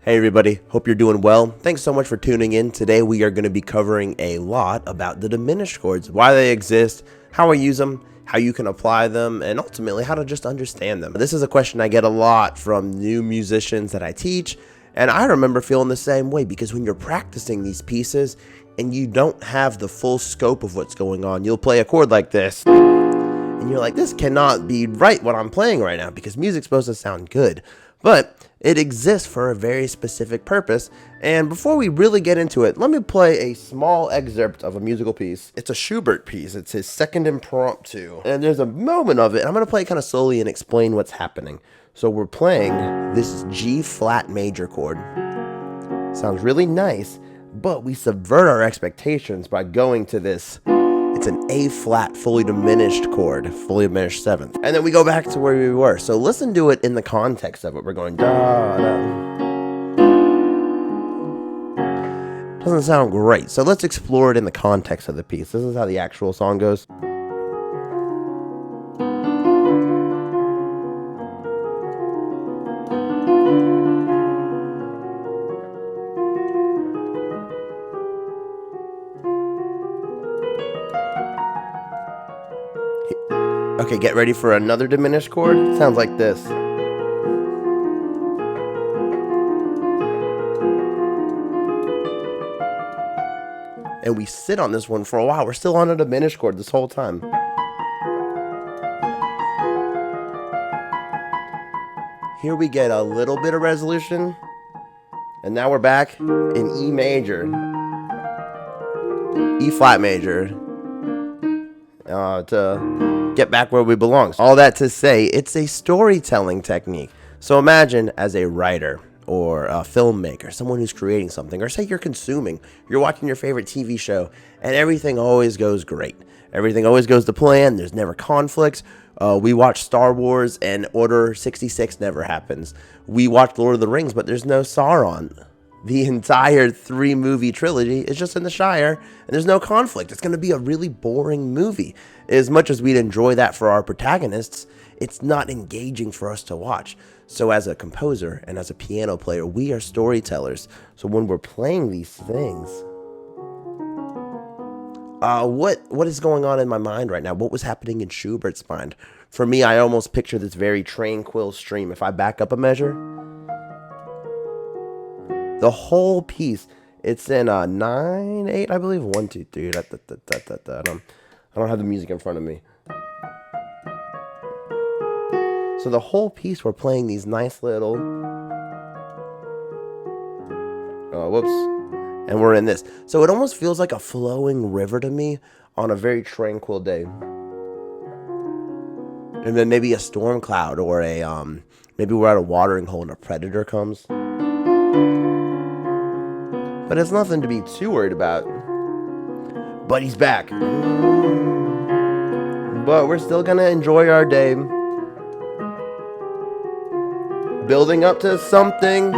Hey everybody, hope you're doing well. Thanks so much for tuning in. Today we are going to be covering a lot about the diminished chords, why they exist, how I use them, how you can apply them, and ultimately how to just understand them. This is a question I get a lot from new musicians that I teach, and I remember feeling the same way because when you're practicing these pieces and you don't have the full scope of what's going on, you'll play a chord like this, and you're like, this cannot be right what I'm playing right now because music's supposed to sound good. But it exists for a very specific purpose, and before we really get into it, let me play a small excerpt of a musical piece. It's a Schubert piece. It's his second impromptu, and there's a moment of it. I'm going to play it kind of slowly and explain what's happening. So we're playing this G flat major chord. Sounds really nice, but we subvert our expectations by going to this. It's an A flat fully diminished chord, fully diminished seventh. And then we go back to where we were. So listen to it in the context of it. We're going da, da. Doesn't sound great. So let's explore it in the context of the piece. This is how the actual song goes. Okay, get ready for another diminished chord. It sounds like this. And we sit on this one for a while. We're still on a diminished chord this whole time. Here we get a little bit of resolution. And now we're back in E major. E flat major. To get back where we belong. All that to say, it's a storytelling technique. So imagine as a writer or a filmmaker, someone who's creating something, or say you're consuming, you're watching your favorite TV show, and everything always goes great. Everything always goes to plan. There's never conflicts. We watch Star Wars and Order 66 never happens. We watch Lord of the Rings, but there's no Sauron. The entire 3-movie trilogy is just in the Shire, and there's no conflict. It's going to be a really boring movie. As much as we'd enjoy that for our protagonists, it's not engaging for us to watch. So as a composer and as a piano player, we are storytellers. So when we're playing these things, what is going on in my mind right now? What was happening in Schubert's mind? For me, I almost picture this very tranquil stream. If I back up a measure, the whole piece, it's in 9/8, I believe. 1, 2, 3. I don't have the music in front of me. So the whole piece, we're playing these nice little, and we're in this. So it almost feels like a flowing river to me on a very tranquil day. And then maybe a storm cloud or maybe we're at a watering hole and a predator comes. But it's nothing to be too worried about. But he's back. But we're still gonna enjoy our day. Building up to something.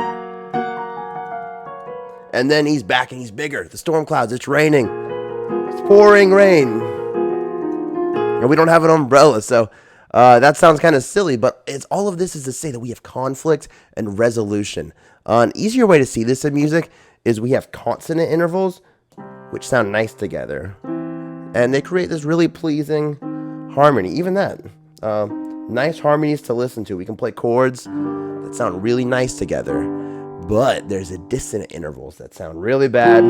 And then he's back and he's bigger. The storm clouds, it's raining. It's pouring rain. And we don't have an umbrella, so that sounds kind of silly, but all of this is to say that we have conflict and resolution. An easier way to see this in music is we have consonant intervals, which sound nice together. And they create this really pleasing harmony. Even that. Nice harmonies to listen to. We can play chords that sound really nice together. But there's a dissonant intervals that sound really bad.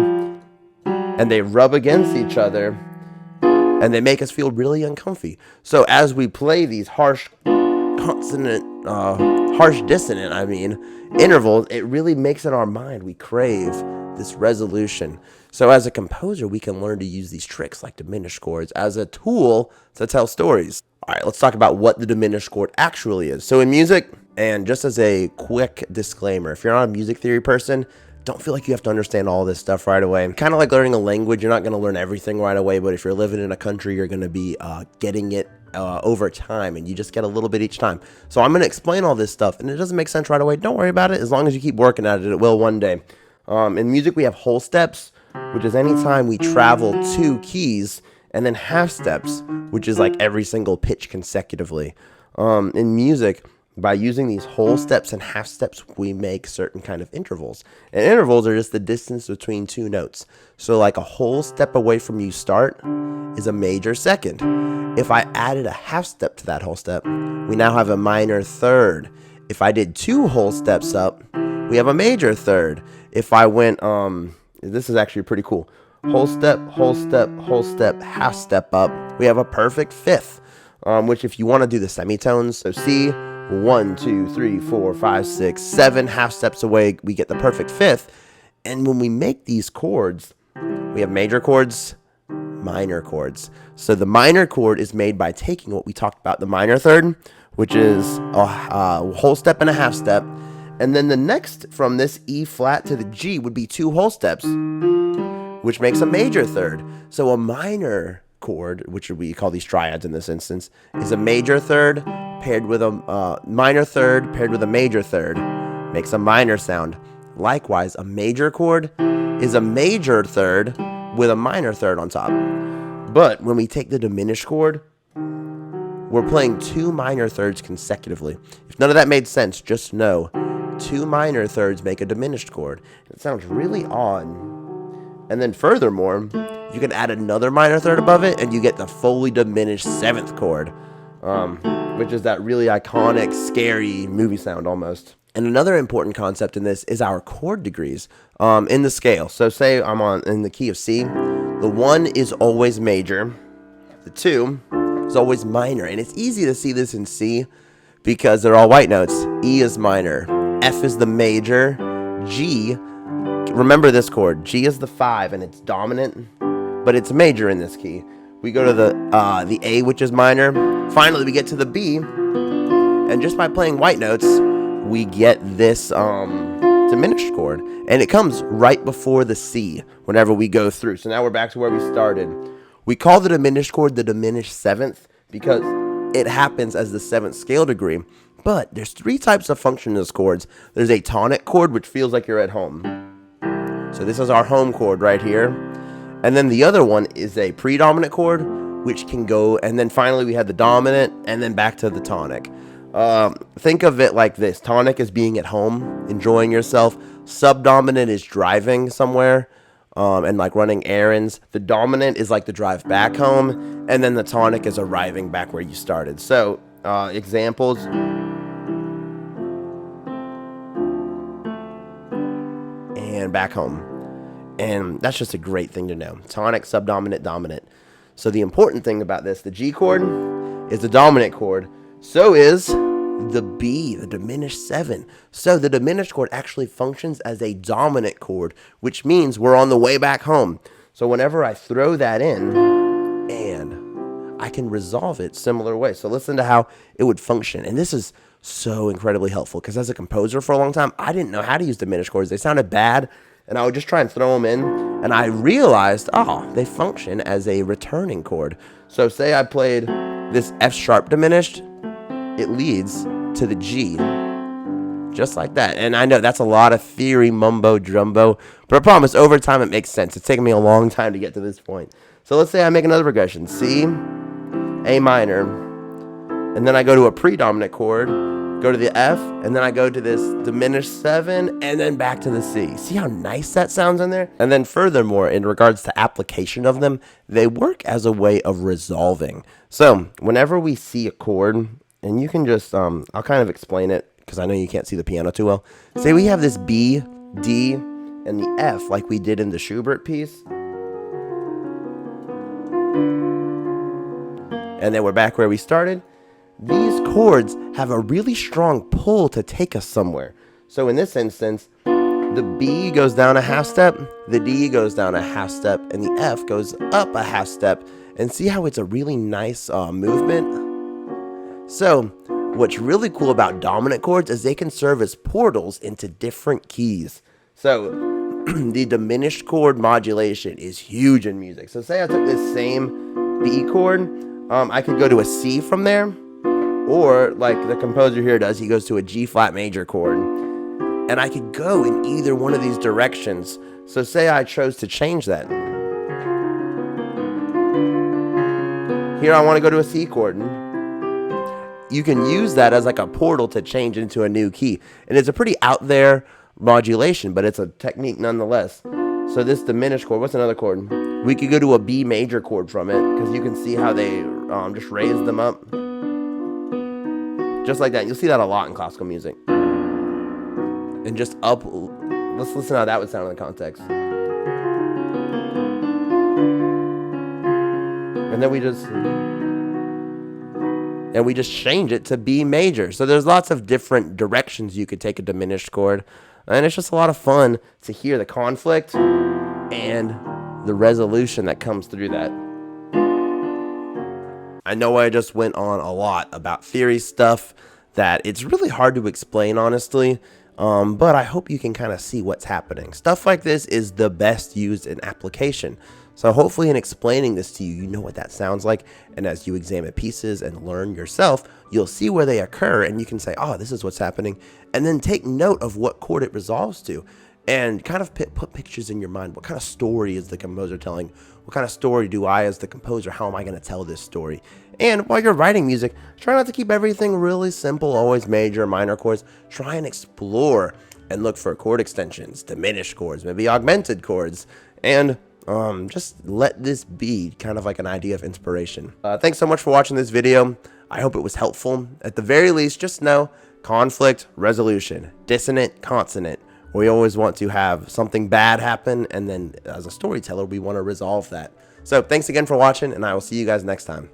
And they rub against each other. And they make us feel really uncomfy. So as we play these harsh dissonant intervals, it really makes in our mind, we crave this resolution. So as a composer, we can learn to use these tricks like diminished chords as a tool to tell stories. All right, let's talk about what the diminished chord actually is. So in music, and just as a quick disclaimer, if you're not a music theory person, don't feel like you have to understand all this stuff right away. Kind of like learning a language, you're not going to learn everything right away, but if you're living in a country, you're going to be getting it over time, and you just get a little bit each time. So I'm going to explain all this stuff, and it doesn't make sense right away. Don't worry about it. As long as you keep working at it, it will one day. In music, we have whole steps, which is any time we travel 2 keys, and then half steps, which is like every single pitch consecutively. In music, By using these whole steps and half steps, we make certain kind of intervals. And intervals are just the distance between two notes. So like a whole step away from you start is a major second. If I added a half step to that whole step, we now have a minor third. If I did 2 whole steps up, we have a major third. If I went, this is actually pretty cool. Whole step, whole step, whole step, half step up, we have a perfect fifth. Which if you want to do the semitones, so C, 1, 2, 3, 4, 5, 6, 7 half steps away, we get the perfect fifth. And when we make these chords, we have major chords, minor chords. So the minor chord is made by taking what we talked about, the minor third, which is a whole step and a half step. And then the next from this E flat to the G would be 2 whole steps, which makes a major third. So a minor chord, which we call these triads in this instance, is a major third paired with a minor third paired with a major third, makes a minor sound. Likewise, a major chord is a major third with a minor third on top. But when we take the diminished chord, we're playing 2 minor thirds consecutively. If none of that made sense, just know 2 minor thirds make a diminished chord. It sounds really odd. And then furthermore, you can add another minor third above it and you get the fully diminished 7th chord, which is that really iconic, scary movie sound almost. And another important concept in this is our chord degrees in the scale. So say I'm in the key of C, the 1 is always major, the 2 is always minor. And it's easy to see this in C because they're all white notes. E is minor, F is the major, G, remember this chord, G is the 5 and it's dominant, but it's major in this key. We go to the A, which is minor. Finally, we get to the B, and just by playing white notes, we get this diminished chord, and it comes right before the C whenever we go through. So now we're back to where we started. We call the diminished chord the diminished 7th because it happens as the 7th scale degree. But there's 3 types of functionless chords. There's a tonic chord, which feels like you're at home. So this is our home chord right here. And then the other one is a predominant chord, which can go, and then finally we have the dominant, and then back to the tonic. Think of it like this. Tonic is being at home, enjoying yourself. Subdominant is driving somewhere, and like running errands. The dominant is like the drive back home, and then the tonic is arriving back where you started. So, examples. And back home. And that's just a great thing to know. Tonic, subdominant, dominant. So the important thing about this, the G chord is the dominant chord. So is the B, the diminished 7. So the diminished chord actually functions as a dominant chord, which means we're on the way back home. So whenever I throw that in, and I can resolve it similar way. So listen to how it would function. And this is so incredibly helpful because as a composer for a long time, I didn't know how to use diminished chords. They sounded bad. And I would just try and throw them in, and I realized, they function as a returning chord. So say I played this F sharp diminished, it leads to the G, just like that. And I know that's a lot of theory, mumbo jumbo, but I promise over time it makes sense. It's taken me a long time to get to this point. So let's say I make another progression, C, A minor, and then I go to a predominant chord, go to the F, and then I go to this diminished 7, and then back to the C. See how nice that sounds in there? And then furthermore, in regards to application of them, they work as a way of resolving. So whenever we see a chord, and you can just, I'll kind of explain it, because I know you can't see the piano too well. Say we have this B, D, and the F, like we did in the Schubert piece. And then we're back where we started. These chords have a really strong pull to take us somewhere. So in this instance, the B goes down a half step, the D goes down a half step, and the F goes up a half step. And see how it's a really nice movement? So what's really cool about dominant chords is they can serve as portals into different keys. So the diminished chord modulation is huge in music. So say I took this same B chord, I could go to a C from there. Or, like the composer here does, he goes to a G flat major chord. And I could go in either one of these directions. So say I chose to change that. Here I want to go to a C chord. you can use that as like a portal to change into a new key. And it's a pretty out there modulation, but it's a technique nonetheless. So this diminished chord, what's another chord? We could go to a B major chord from it, because you can see how they just raise them up. Just like that. You'll see that a lot in classical music. And just up. Let's listen to how that would sound in the context. And then we just change it to B major. So there's lots of different directions you could take a diminished chord. And it's just a lot of fun to hear the conflict and the resolution that comes through that. I know I just went on a lot about theory stuff that it's really hard to explain, honestly. But I hope you can kind of see what's happening. Stuff like this is the best used in application. So hopefully in explaining this to you, you know what that sounds like. And as you examine pieces and learn yourself, you'll see where they occur and you can say, oh, this is what's happening. And then take note of what chord it resolves to and kind of put pictures in your mind. What kind of story is the composer telling? What kind of story do I as the composer, how am I going to tell this story? And while you're writing music, try not to keep everything really simple, always major, minor chords. Try and explore and look for chord extensions, diminished chords, maybe augmented chords, and just let this be kind of like an idea of inspiration. Thanks so much for watching this video. I hope it was helpful. At the very least, just know conflict, resolution, dissonant, consonant. We always want to have something bad happen, and then as a storyteller, we want to resolve that. So thanks again for watching, and I will see you guys next time.